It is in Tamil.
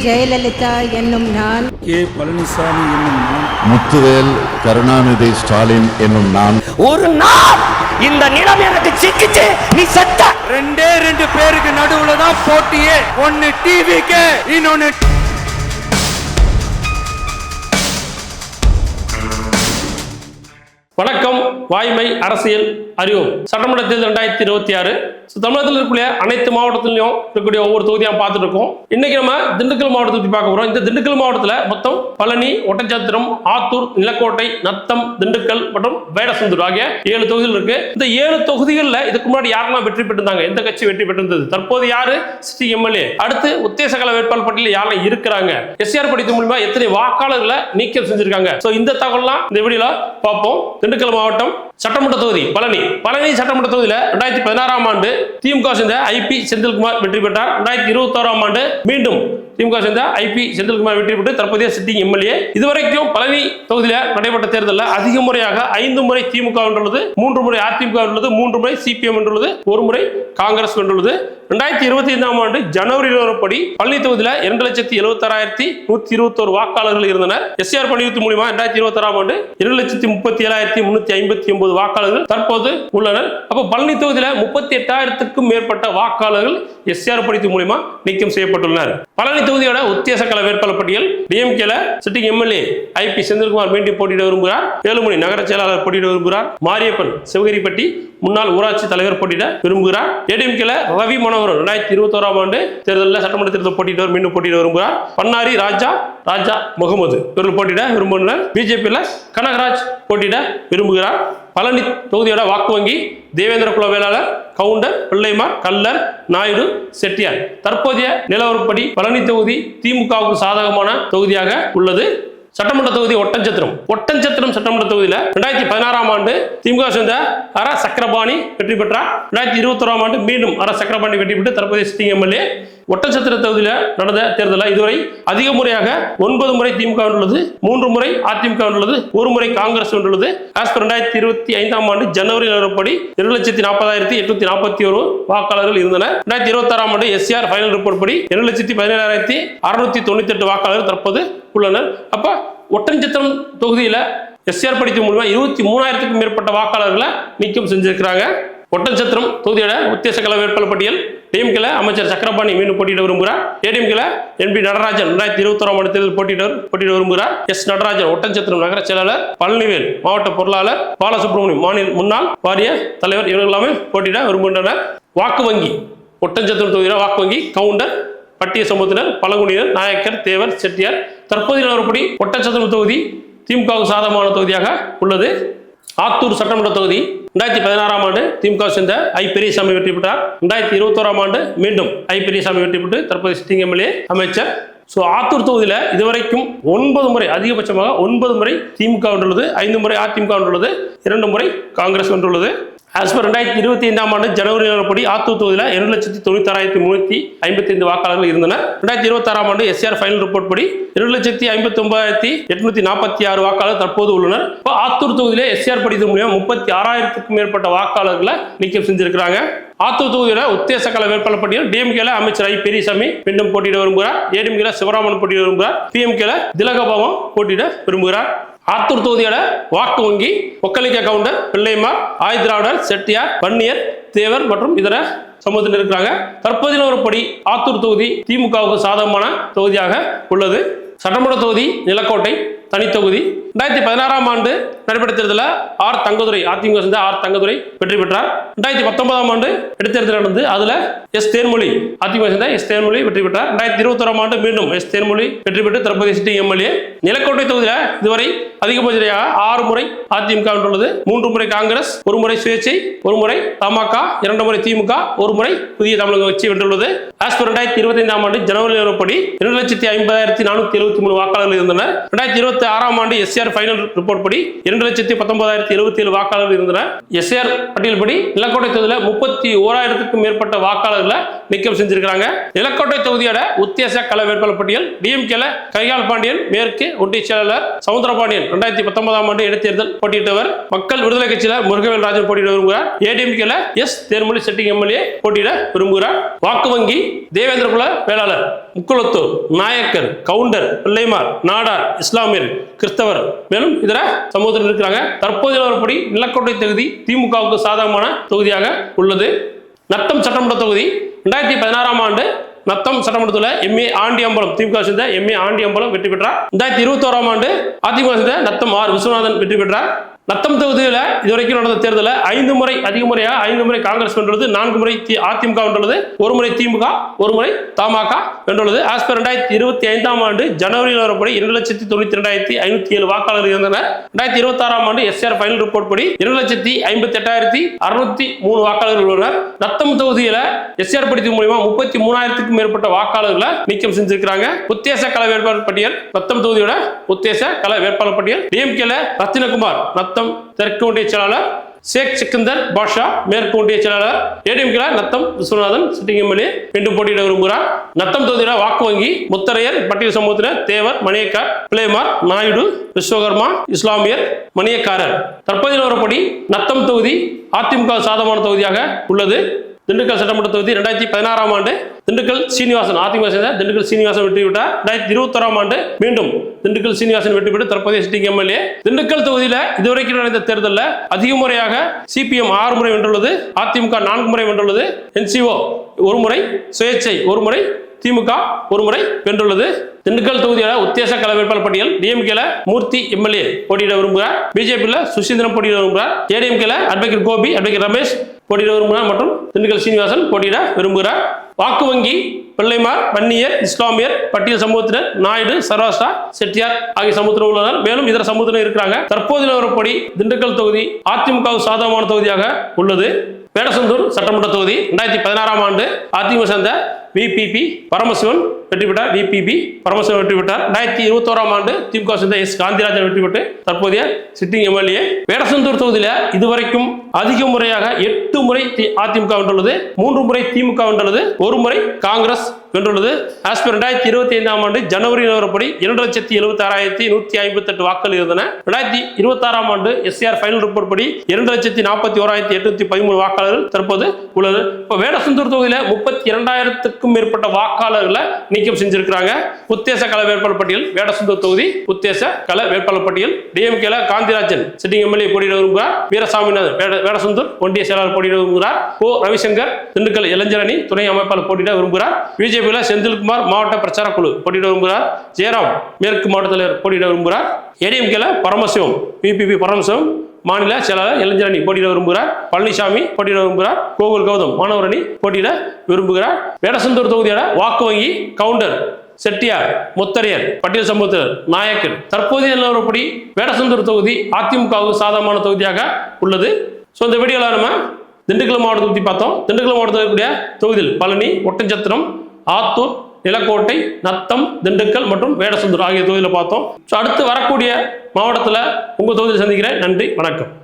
ஜெயலலிதா என்னும் நான், கே பழனிசாமி என்னும் நான், முத்துவேல் கருணாநிதி ஸ்டாலின் என்னும் நான், ஒரு நாள் இந்த நிலம் எனக்கு சிக்கிச்சு நீ செத்த. ரெண்டு பேருக்கு நடுவுல தான் போட்டியே. ஒன்னு டிவிக்கு, இன்னொன்னு வணக்கம். வாய்மை அரசியல் அறிவோம். சட்டமன்ற தேர்தல் 2026 தமிழகத்தில் இருக்கக்கூடிய அனைத்து மாவட்டத்திலையும் இருக்கக்கூடிய ஒவ்வொரு தொகுதியாக பார்த்துட்டு இருக்கோம். இன்னைக்கு நம்ம திண்டுக்கல் மாவட்டத்தை பற்றி பார்க்க போறோம். இந்த திண்டுக்கல் மாவட்டத்தில் மொத்தம் பழனி, ஒட்டன்சத்திரம், ஆத்தூர், நிலக்கோட்டை, நத்தம், திண்டுக்கல் மற்றும் வேடசந்தூர் ஆகிய 7 தொகுதிகள் இருக்கு. இந்த 7 தொகுதிகளில் இதுக்கு முன்னாடி யாரெல்லாம் வெற்றி பெற்றிருந்தாங்க, எந்த கட்சி வெற்றி பெற்றிருந்தது, தற்போது யாரு சிட்டி எம்எல்ஏ, அடுத்து உத்தேச கல வேட்பாளர் பட்டியலில் யாரெல்லாம் இருக்கிறாங்க, எஸ்ஆர் படித்து மூலமா எத்தனை வாக்காளர்களை நீக்கம் செஞ்சிருக்காங்க. இந்த தகவல்லாம் இந்த வீடியோல பார்ப்போம். திண்டுக்கல் மாவட்டம் சட்டமன்ற தொகுதி பழனி சட்டமன்ற தொகுதியில் 2016ஆம் ஆண்டு திமுக சேர்ந்த ஐபி செந்தில்குமார் வெற்றி பெற்றார். 2021ஆம் ஆண்டு மீண்டும் திமுக சேர்ந்த ஐபி செந்தில்குமார் வெற்றி பெற்று தற்போதைய சிட்டிங் எம்எல்ஏ. இதுவரைக்கும் பழனி தொகுதியில் நடைபெற்ற தேர்தலில் அதிக முறையாக 5 முறை திமுக வென்றுள்ளது, 3 முறை அதிமுக வென்றுள்ளது, 3 முறை சிபிஎம் வென்றுள்ளது, 1 முறை காங்கிரஸ் வென்றுள்ளது. 2025ஆம் ஆண்டு ஜனவரி நிலவரப்படி பழனி தொகுதியில் 2,76,121 வாக்காளர்கள் இருந்தனர். எஸ்ஆர் பணியுத்தி மூலமா 2026ஆம் ஆண்டு 2,37,359 வாக்காளர்கள் தற்போது உள்ளனர். அப்போ பழனி தொகுதியில் 38,000க்கும் மேற்பட்ட வாக்காளர்கள் எஸ்ஆர் படித்து மூலமா நீக்கம் செய்யப்பட்டுள்ளனர். பழனி தொகுதியோட உத்தேச கல வேட்பாளர் பட்டியல் டிஎம்கேல சிட்டிங் எம்எல்ஏ ஐபி செந்தில்குமார் மீண்டும் போட்டியிட விரும்புகிறார். வேலுமணி நகர செயலாளர் போட்டியிட விரும்புகிறார். மாரியப்பன் சிவகிரிப்பட்டி முன்னாள் ஊராட்சி தலைவர் போட்டியிட விரும்புகிறார். ஏடிஎம்கேல ரவி மனோகரன் 2021ஆம் ஆண்டு தேர்தலில் சட்டமன்ற தேர்தல் போட்டியிட மீண்டும் போட்டியிட விரும்புகிறார். பன்னாரி ராஜா முகமது இவர்கள் போட்டியிட விரும்புகிறார். பிஜேபியில் கனகராஜ் போட்டியிட விரும்புகிறார். பழனி தொகுதியோட வாக்கு வங்கி தேவேந்திர குல வேளாளர், கவுண்டர், பிள்ளைமார், கல்லர், நாயுடு, செட்டியார். தற்போதைய நிலவரப்படி பழனி தொகுதி திமுகவுக்கு சாதகமான தொகுதியாக உள்ளது. சட்டமன்ற தொகுதி ஒட்டன்சத்திரம் சட்டமன்ற தொகுதியில் 2016ஆம் ஆண்டு திமுக சேர்ந்த அர சக்கரபாணி வெற்றி பெற்றார். 2021ஆம் ஆண்டு மீண்டும் அர சக்கரபாணி வெற்றி பெற்று தற்போதைய சிட்டிங் எம்எல்ஏ. ஒட்டன்சத்திர தொகுதியில் நடந்த தேர்தலில் இதுவரை அதிக முறையாக 9 முறை திமுக வென்றுள்ளது, 3 முறை அதிமுக வென்றுள்ளது, 1 முறை காங்கிரஸ் வென்றுள்ளது. 2025ஆம் ஆண்டு ஜனவரி நிலவரப்படி 2,40,841 வாக்காளர்கள் இருந்தனர். 2026ஆம் ஆண்டு எஸ்ஆர் ஃபைனல் ரிப்போர்ட் படி 2,17,698 வாக்காளர்கள் தற்போது உள்ளனர். அப்ப ஒட்டன்சத்திரம் தொகுதியில் எஸ்ஆர் படித்து மூலமா 23,000க்கும் மேற்பட்ட வாக்காளர்களை நீக்கம் செஞ்சிருக்கிறாங்க. ஒட்டன்சத்திரம் தொகுதியோட உத்தேச கல வேட்பாளர் பட்டியல் டிஎம்கேல அமைச்சர் சக்கரபாணி மீண்டும் போட்டியிட விரும்புகிறார். ஏடிஎம்கேல என்பி நடராஜன் 2021ஆம் ஆண்டு தேர்தல் போட்டியிட விரும்புகிறார். எஸ் நடராஜன் ஒட்டன்சத்திரம் நகர செயலாளர், பழனிவேல் மாவட்ட பொருளாளர், பாலசுப்ரமணியம் மாநில முன்னாள் வாரிய தலைவர் இவர்கள் எல்லாமே போட்டியிட விரும்புகின்றனர். வாக்கு வங்கி ஒட்டன்சத்திரம் தொகுதியோட வாக்கு வங்கி கவுண்டர், பட்டிய சமூகத்தினர், பழங்குடியினர், நாயக்கர், தேவர், செட்டியார். தற்போதைய நிலவரப்படி ஒட்டன்சத்திரம் தொகுதி திமுகவுக்கு சாதகமான தொகுதியாக உள்ளது. ஆத்தூர் சட்டமன்ற தொகுதி 2016ஆம் ஆண்டு திமுக சேர்ந்த ஐ பெரியசாமி வெற்றி பெற்றார். 2021ஆம் ஆண்டு மீண்டும் ஐ பெரியசாமி வெற்றி பெற்று தற்போது சிட்டிங் எம்எல்ஏ அமைச்சர். ஆத்தூர் தொகுதியில் இதுவரைக்கும் 9 முறை, அதிகபட்சமாக 9 முறை திமுக வென்றுள்ளது, 5 முறை அதிமுக வென்றுள்ளது, 2 முறை காங்கிரஸ் வென்றுள்ளது. ஆஸ் பர் 2025ஆம் ஆண்டு ஜனவரி நிலவரப்படி ஆத்தூர் தொகுதியில் 2,96,355 வாக்காளர்கள் இருந்தனர். 2026ஆம் ஆண்டு எஸ்ஆர் ஃபைனல் ரிப்போர்ட் படி 2,59,846 வாக்காளர்கள் தற்போது உள்ளனர். ஆத்தூர் தொகுதியில் எஸ்ஆர் படித்து மூலம் 36,000க்கும் மேற்பட்ட வாக்காளர்களை நீக்கம் செஞ்சிருக்கிறாங்க. ஆத்தூர் தொகுதியோட உத்தேச கல வேட்பாளர் பட்டியல் டிஎம்கேல அமைச்சர் ஐ பெரியசாமி மீண்டும் போட்டியிட விரும்புகிறார். ஏடிஎம்கேல சிவராமன் போட்டியிட விரும்புகிறார். பிஎம்கேல திலகபாபம் போட்டியிட விரும்புகிறார். ஆத்தூர் தொகுதியோட வாக்கு வங்கி ஒக்கலிக்க கவுண்டர், பிள்ளைமார், ஆய்திராவிடர், செட்டியார், வன்னியர், தேவர் மற்றும் இதர சமூகத்தில் இருக்கிறாங்க. தற்போதைய நிலவரப்படி ஆத்தூர் தொகுதி திமுகவுக்கு சாதகமான தொகுதியாக உள்ளது. சட்டமன்ற தொகுதி நிலக்கோட்டை தனி தொகுதி 2016ஆம் ஆண்டு நடைபெற்ற தேர்தலில் ஆர் தங்கதுரை, அதிமுக சேர்ந்த ஆர் தங்கதுரை வெற்றி பெற்றார். 2019ஆம் ஆண்டு இடைத்தேர்தல் நடந்து அதுல எஸ் தேன்மொழி, அதிமுக சேர்ந்த எஸ் தேன்மொழி வெற்றி பெற்றார். 2021ஆம் ஆண்டு மீண்டும் எஸ் தேன்மொழி வெற்றி பெற்று தற்போதைய சிட்டிங் எம்எல்ஏ. நிலக்கோட்டை தொகுதியில் இதுவரை அதிகபட்சமாக 6 முறை அதிமுக வென்றுள்ளது, 3 முறை காங்கிரஸ், 1 முறை சுயேட்சை, 1 முறை தமாக, 2 முறை திமுக, 1 முறை புதிய தமிழக கட்சி வென்றுள்ளது. ஆஸ் பர் 2025ஆம் ஆண்டு ஜனவரி நிலவரப்படி 2,50,473 வாக்காளர்கள் இருந்தனர். 2026ஆம் ஆண்டு எஸ்ஆர் ஃபைனல் ரிப்போர்ட் படி 2,19,077 வாக்காளர்கள் இருந்தனர். எஸ்ஆர் பட்டியல் படி நிலக்கோட்டை தொகுதியில் 31,000க்கும் மேற்பட்ட வாக்காளர்களை நீக்கம் செஞ்சிருக்கிறாங்க. நிலக்கோட்டை தொகுதியோட உத்தேச கல வேட்பாளர் பட்டியல் டிஎம்கேல கைகால் பாண்டியன் மேற்கு ஒன்றிய செயலாளர், சவுந்தரபாண்டியன் 2019ஆம் ஆண்டு இடைத்தேர்தல் போட்டியிட்டவர். மக்கள் விடுதலை கட்சியில முருகவேல் ராஜன் போட்டியிட விரும்புகிறார். ஏடிஎம்கேல எஸ் தேர்மொழி சிட்டிங் எம்எல்ஏ போட்டியிட விரும்புகிறார். வாக்கு வங்கி தேவேந்திர குல வேளாளர் முக்குளத்தூர், நாயக்கர், கவுண்டர், பிள்ளைமார், நாடார், இஸ்லாமியர், கிறிஸ்தவர், மேலும் இதர சமூகத்தில் இருக்கிறாங்க. தற்போதைய நிலவரப்படி நிலக்கோட்டை தொகுதி திமுகவுக்கு சாதகமான தொகுதியாக உள்ளது. நத்தம் சட்டமன்ற தொகுதி 2016ஆம் ஆண்டு நத்தம் சட்டமன்றத்தில் எம்ஏ ஆண்டியம்பலம் திமுக சேர்ந்த எம்ஏ ஆண்டியம்பலம் வெற்றி பெற்றார். 2021ஆம் ஆண்டு அதிமுக சேர்ந்த நத்தம் ஆர் விஸ்வநாதன் வெற்றி பெற்றார். நத்தம் தொகுதியில் இதுவரைக்கும் நடந்த தேர்தலில் 5 முறை அதிகமுறையாக 5 முறை காங்கிரஸ் வென்றுள்ளது, 4 முறை அதிமுக வென்றுள்ளது, 1 முறை திமுக, 1 முறை தமாக வென்றுள்ளது. ஆஸ் பர் 2025ஆம் ஆண்டு ஜனவரி நிலவரப்படி 2,92,507 வாக்காளர்கள் இருந்தனர். 2026ஆம் ஆண்டு எஸ்ஆர் ஃபைனல் ரிப்போர்ட் படி 2,58,603 வாக்காளர்கள் உள்ளனர். நத்தம் தொகுதியில் எஸ்ஆர் படித்து மூலமா 33,000க்கும் மேற்பட்ட வாக்காளர்களை நீக்கம் செஞ்சிருக்கிறாங்க. உத்தேச கள வேட்பாளர் பட்டியல் நத்தம் தொகுதியோட உத்தேச கள வேட்பாளர் பட்டியல் டிஎம்கேல ரத்தினகுமார் நத்தம் தெற்கு ஒன்றிய செயலாளர், ஷேக் சிக்கந்தர் பாஷா மேற்கு ஒன்றிய செயலாளர், ஏடிஎம்கேல நத்தம் விஸ்வநாதன் சிட்டிங் எம்எல்ஏ மீண்டும் போட்டியிட விரும்புகிறார். நத்தம் தொகுதியில வாக்கு வங்கி முத்தரையர் பட்டியல் சமூகத்தினர் தேவர், மணியக்கார், பிள்ளைமார், நாயுடு, விஸ்வகர்மா, இஸ்லாமியர், மணியக்காரர். தற்போதைய நிலவரப்படி நத்தம் தொகுதி அதிமுக சாதகமான தொகுதியாக உள்ளது. திண்டுக்கல் சட்டமன்ற தொகுதி 2016ஆம் ஆண்டு திண்டுக்கல் சீனிவாசன் அதிமுக சேர்ந்த திண்டுக்கல் சீனிவாசன் வெற்றி பெற்றார். 2021ஆம் ஆண்டு மீண்டும் திண்டுக்கல் சீனிவாசன் வெற்றி பெற்று தற்போதைய சிட்டிங் எம்எல்ஏ. திண்டுக்கல் தொகுதியில் இதுவரைக்கும் நடந்த தேர்தலில் அதிக முறையாக சிபிஎம் 6 முறை வென்றுள்ளது, அதிமுக 4 முறை வென்றுள்ளது, என்சிஓ 1 முறை, சுயேட்சை 1 முறை, திமுக 1 முறை வென்றுள்ளது. திண்டுக்கல் தொகுதியோட உத்தேச கள வேட்பாளர் பட்டியல் டிஎம்கேல மூர்த்தி எம்எல்ஏ போட்டியிட விரும்புகிறார். பிஜேபியில் சுசீந்திரன் போட்டியிட விரும்புகிறார். ஏடிஎம்கேல அட்வொகேட் கோபி, அட்வொகேட் ரமேஷ் போட்டியிட விரும்புகிறார் மற்றும் திண்டுக்கல் சீனிவாசன் போட்டியிட விரும்புகிறார். வாக்கு வங்கி பிள்ளைமார், வன்னியர், இஸ்லாமியர், பட்டியல் சமூகத்தினர், நாயுடு, சராஷ்டிரா, செட்டியார் ஆகிய சமூகத்தினர் உள்ளனர். மேலும் இதர சமூகத்தினர் இருக்கிறாங்க. தற்போதைய நிலவரப்படி திண்டுக்கல் தொகுதி அதிமுக சாதகமான தொகுதியாக உள்ளது. வேடசந்தூர் சட்டமன்ற தொகுதி 2016ஆம் ஆண்டு அதிமுக சேர்ந்த விபிபி பரமசிவன் வெற்றி பெற்றார். விபிபி பரமசிவன் வெற்றி பெற்றார். 2021ஆம் ஆண்டு திமுக சேர்ந்த எஸ் காந்திராஜன் வெற்றி பெற்று தற்போதைய சிட்டிங் எம்எல்ஏ. வேடசந்தூர் தொகுதியில் இதுவரைக்கும் அதிக முறையாக 8 முறை அதிமுக வென்றுள்ளது, 3 முறை திமுக வென்றுள்ளது, 1 முறை காங்கிரஸ் வென்றுள்ளது. ஆஸ் பர் 2025ஆம் ஆண்டு ஜனவரி நிலவரப்படி 2,76,158 வாக்குகள் இருந்தன. 2026ஆம் ஆண்டு எஸ்ஆர் ஃபைனல் ரிப்போர்ட் படி 2,41,813 வாக்காளர்கள் தற்போது உள்ளது. இப்போ வேடசந்தூர் தொகுதியில் 32,000க்கும் மேற்பட்ட வாக்காளர்களை நீக்கம் செஞ்சிருக்கிறாங்க. உத்தேச கள வேட்பாளர் பட்டியல் வேடசந்தூர் தொகுதி உத்தேச கள வேட்பாளர் பட்டியல் டிஎம்கேல காந்திராஜன் சிட்டிங் எம்எல்ஏ போட்டியிட விரும்புகிறார். வீரசாமிநாதன் வேடசந்தூர் ஒன்றிய செயலாளர் போட்டியிட விரும்புகிறார். ஓ ரவிசங்கர் திண்டுக்கல் இளைஞரணி துணை அமைப்பாளர் போட்டியிட விரும்புகிறார். பிஜேபியில் செந்தில்குமார் மாவட்ட பிரச்சார குழு போட்டியிட விரும்புகிறார். ஜெயராம் மேற்கு மாவட்ட தலைவர் போட்டியிட விரும்புகிறார். ஏடிஎம்கேல பரமசிவம் விபிபி பரமசிவம் மாநில செயலாளர் இளைஞரணி போட்டியிட விரும்புகிறார். பழனிசாமி போட்டியிட விரும்புகிறார். கோகுல் கௌதம் மாணவரணி போட்டியிட விரும்புகிறார். வேடசந்தூர் தொகுதியோட வாக்கு வங்கி கவுண்டர், செட்டியார், முத்தரையர், பட்டியல் சமூகத்தினர், நாயக்கர். தற்போதைய நிலவரப்படி வேடசந்தூர் தொகுதி அதிமுகவுக்கு சாதகமான தொகுதியாக உள்ளது. ஸோ இந்த வீடியோவில் நம்ம திண்டுக்கல் மாவட்டத்தை பற்றி பார்த்தோம். திண்டுக்கல் மாவட்டத்தில் இருக்கக்கூடிய தொகுதியில் பழனி, ஒட்டஞ்சத்திரம், ஆத்தூர், நிலக்கோட்டை, நத்தம், திண்டுக்கல் மற்றும் வேடசந்தூர் ஆகிய தொகுதியில் பார்த்தோம். ஸோ அடுத்து வரக்கூடிய மாவட்டத்தில் உங்கள் தொகுதியில் சந்திக்கிறேன். நன்றி, வணக்கம்.